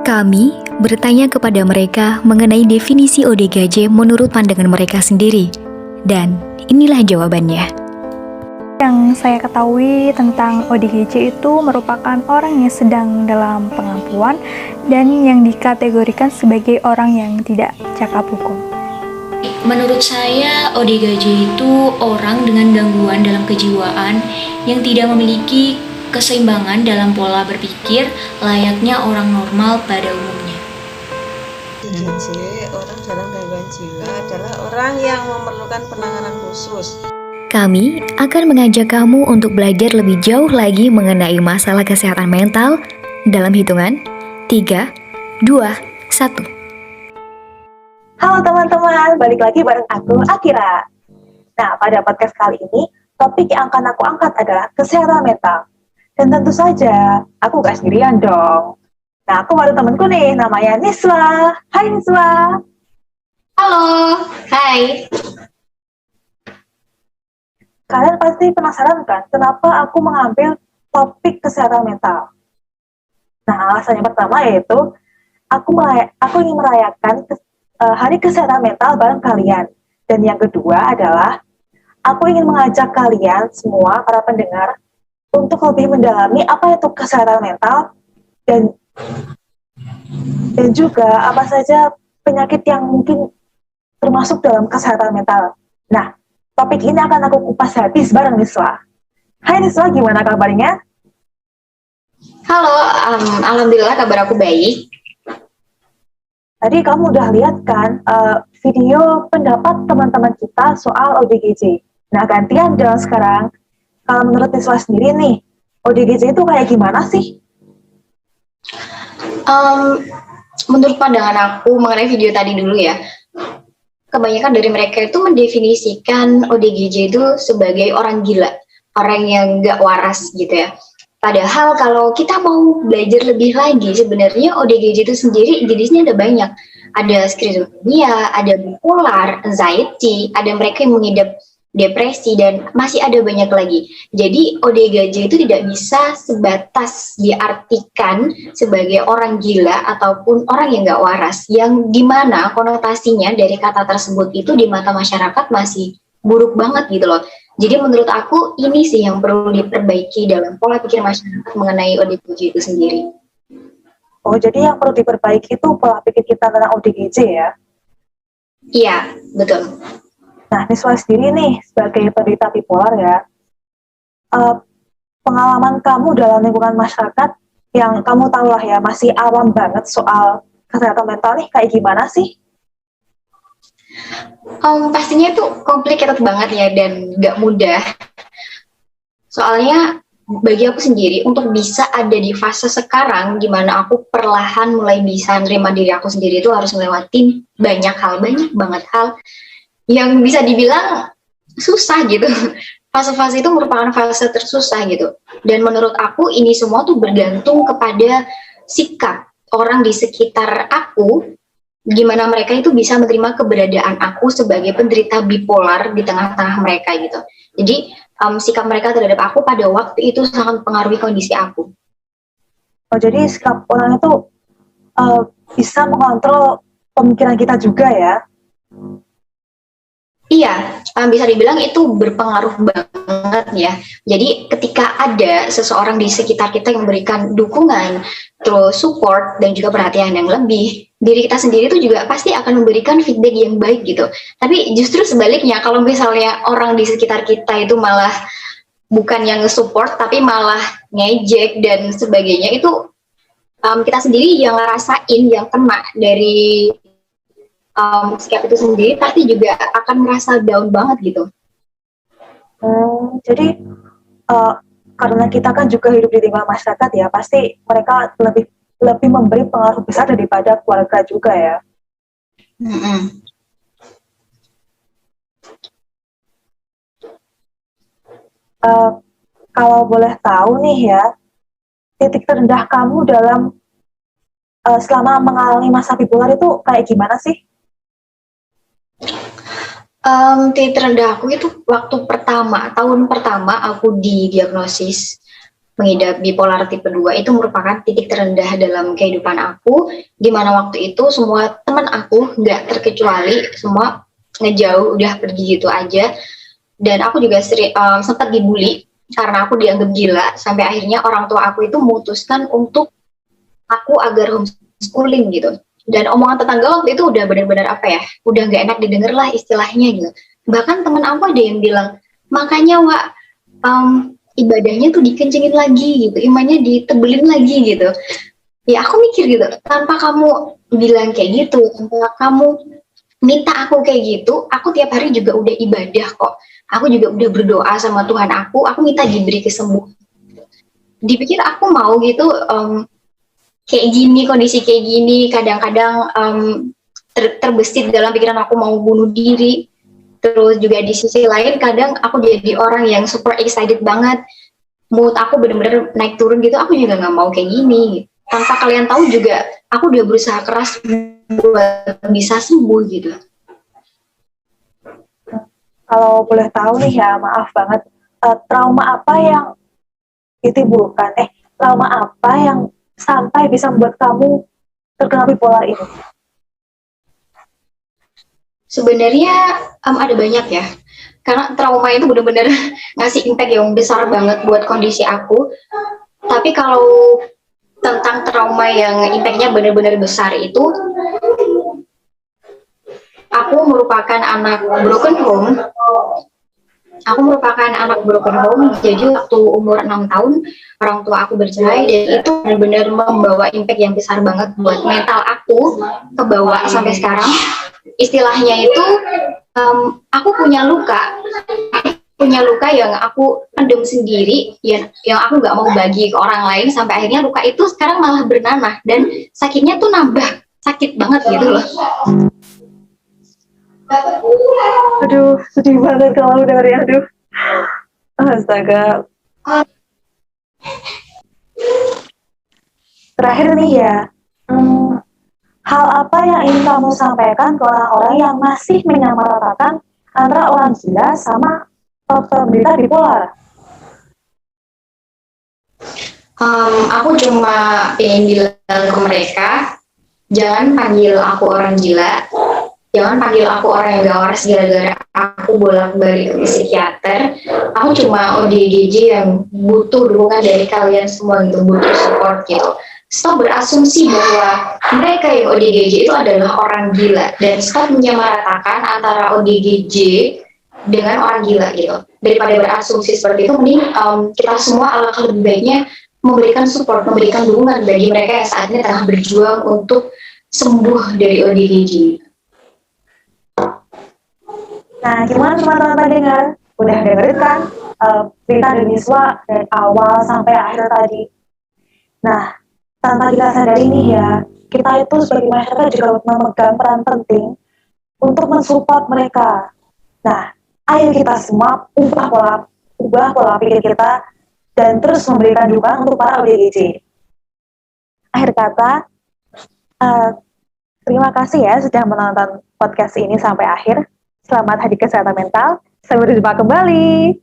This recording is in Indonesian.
Kami bertanya kepada mereka mengenai definisi ODGJ menurut pandangan mereka sendiri. Dan inilah jawabannya. Yang saya ketahui tentang ODGJ itu merupakan orang yang sedang dalam pengampuan dan yang dikategorikan sebagai orang yang tidak cakap hukum. Menurut saya, ODGJ itu orang dengan gangguan dalam kejiwaan yang tidak memiliki keseimbangan dalam pola berpikir layaknya orang normal pada umumnya. ODGJ, orang dalam gangguan jiwa, adalah orang yang memerlukan penanganan khusus. Kami akan mengajak kamu untuk belajar lebih jauh lagi mengenai masalah kesehatan mental dalam hitungan 3, 2, 1. Halo teman-teman, balik lagi bareng aku, Akira. Nah, pada podcast kali ini, topik yang akan aku angkat adalah kesehatan mental. Dan tentu saja, aku gak sendirian dong. Nah, aku baru temenku nih, namanya Niswa. Hai Niswa. Halo, hai. Kalian pasti penasaran kan, kenapa aku mengambil topik kesehatan mental? Nah, alasan yang pertama yaitu, aku ingin merayakan Hari Kesehatan Mental bareng kalian. Dan yang kedua adalah, aku ingin mengajak kalian semua, para pendengar, untuk lebih mendalami apa itu kesehatan mental dan juga apa saja penyakit yang mungkin termasuk dalam kesehatan mental. Nah, topik ini akan aku kupas habis bareng Niswa. Hai Niswa, gimana kabarnya? Halo, alhamdulillah kabar aku baik. Tadi kamu udah lihat kan video pendapat teman-teman kita soal ODGJ. Nah, gantian dong sekarang. Kalau menurut Niswa sendiri nih, ODGJ itu kayak gimana sih? Menurut pandangan aku mengenai video tadi dulu ya, kebanyakan dari mereka itu mendefinisikan ODGJ itu sebagai orang gila, orang yang gak waras gitu ya. Padahal kalau kita mau belajar lebih lagi, sebenarnya ODGJ itu sendiri jenisnya ada banyak. Ada skizofrenia, ada bipolar, anxiety, ada mereka yang mengidap depresi, dan masih ada banyak lagi. Jadi ODGJ itu tidak bisa sebatas diartikan sebagai orang gila ataupun orang yang gak waras, yang dimana konotasinya dari kata tersebut itu di mata masyarakat masih buruk banget gitu loh. Jadi menurut aku ini sih yang perlu diperbaiki dalam pola pikir masyarakat mengenai ODGJ itu sendiri. Oh, jadi yang perlu diperbaiki itu pola pikir kita tentang ODGJ ya? Iya, betul. Nah, Niswa sendiri nih, sebagai penderita bipolar ya, pengalaman kamu dalam lingkungan masyarakat yang kamu tahu lah ya, masih awam banget soal kesehatan mental nih, kayak gimana sih? Pastinya itu complicated banget ya, dan gak mudah. Soalnya bagi aku sendiri, untuk bisa ada di fase sekarang dimana aku perlahan mulai bisa nerima diri aku sendiri, itu harus ngelewatin banyak banget hal yang bisa dibilang susah gitu. Fase-fase itu merupakan fase tersusah gitu. Dan menurut aku ini semua tuh bergantung kepada sikap orang di sekitar aku, gimana mereka itu bisa menerima keberadaan aku sebagai penderita bipolar di tengah-tengah mereka gitu. Jadi sikap mereka terhadap aku pada waktu itu sangat mempengaruhi kondisi aku. Oh, jadi sikap orang itu bisa mengontrol pemikiran kita juga ya? Iya, bisa dibilang itu berpengaruh banget ya. Jadi ketika ada seseorang di sekitar kita yang memberikan dukungan, terus support, dan juga perhatian yang lebih, diri kita sendiri itu juga pasti akan memberikan feedback yang baik gitu. Tapi justru sebaliknya, kalau misalnya orang di sekitar kita itu malah bukan yang nge-support, tapi malah ngejek dan sebagainya, itu kita sendiri yang ngerasain, yang kena dari sikap itu sendiri, pasti juga akan merasa down banget gitu. Jadi karena kita kan juga hidup di lingkungan masyarakat ya, pasti mereka lebih memberi pengaruh besar daripada keluarga juga ya. Kalau boleh tahu nih ya, titik terendah kamu dalam selama mengalami masa bipolar itu kayak gimana sih? Titik terendah aku itu waktu tahun pertama aku didiagnosis mengidap bipolar tipe 2 itu merupakan titik terendah dalam kehidupan aku, di mana waktu itu semua teman aku nggak terkecuali semua ngejauh, udah pergi gitu aja. Dan aku juga sempat dibully karena aku dianggap gila, sampai akhirnya orang tua aku itu memutuskan untuk aku agar homeschooling gitu. Dan omongan tetangga waktu itu udah benar-benar apa ya, udah nggak enak didengar lah istilahnya gitu. Bahkan teman aku ada yang bilang, makanya Wak, ibadahnya tuh dikencengin lagi gitu, imannya ditebelin lagi gitu. Ya aku mikir gitu, tanpa kamu bilang kayak gitu, tanpa kamu minta aku kayak gitu, aku tiap hari juga udah ibadah kok. Aku juga udah berdoa sama Tuhan aku minta diberi kesembuhan. Dipikir aku mau gitu, kayak gini, kondisi kayak gini, kadang-kadang terbesit dalam pikiran aku mau bunuh diri. Terus juga di sisi lain kadang aku jadi orang yang super excited banget, mood aku bener-bener naik turun gitu, aku juga nggak mau kayak gini. Tanpa kalian tahu juga aku udah berusaha keras buat bisa sembuh gitu. Kalau boleh tahu nih ya, maaf banget, trauma apa yang ditimbulkan, trauma apa yang sampai bisa membuat kamu terkena bipolar ini? Sebenarnya ada banyak ya, karena trauma itu benar-benar ngasih impact yang besar banget buat kondisi aku. Tapi kalau tentang trauma yang impactnya benar-benar besar itu, aku merupakan anak broken home. Aku merupakan anak broken home, jadi waktu umur 6 tahun orang tua aku bercerai, dan itu benar-benar membawa impact yang besar banget buat mental aku, kebawa sampai sekarang. Istilahnya itu aku punya luka yang aku pendem sendiri, yang aku nggak mau bagi ke orang lain, sampai akhirnya luka itu sekarang malah bernanah dan sakitnya tuh nambah sakit banget gitu loh. Aduh, sedih banget kalau dengerin. Aduh, astaga. Terakhir nih ya, hal apa yang ingin kamu sampaikan ke orang-orang yang masih menyamaratakan antara orang gila sama penderita bipolar? Aku cuma ingin bilang ke mereka, jangan panggil aku orang gila, jangan panggil aku orang yang gak waras gara-gara aku bolak-balik ke psikiater. Aku cuma ODGJ yang butuh dukungan dari kalian semua gitu, butuh support gitu. Stop berasumsi bahwa mereka yang ODGJ itu adalah orang gila, dan stop menyamaratakan antara ODGJ dengan orang gila gitu. Daripada berasumsi seperti itu, mending kita semua alangkah lebih baiknya memberikan support, memberikan dukungan bagi mereka yang saat ini tengah berjuang untuk sembuh dari ODGJ. Nah, gimana teman-teman dengar? Udah dengerin kan cerita Deniswa dari awal sampai akhir tadi. Nah, tanpa kita sadari nih ya, kita itu sebagai masyarakat juga memegang peran penting untuk mensupport mereka. Nah, ayo kita semua ubah pola pikir kita dan terus memberikan dukungan untuk para ODGJ. Akhir kata, terima kasih ya sudah menonton podcast ini sampai akhir. Selamat Hari Kesehatan Mental. Sampai berjumpa kembali.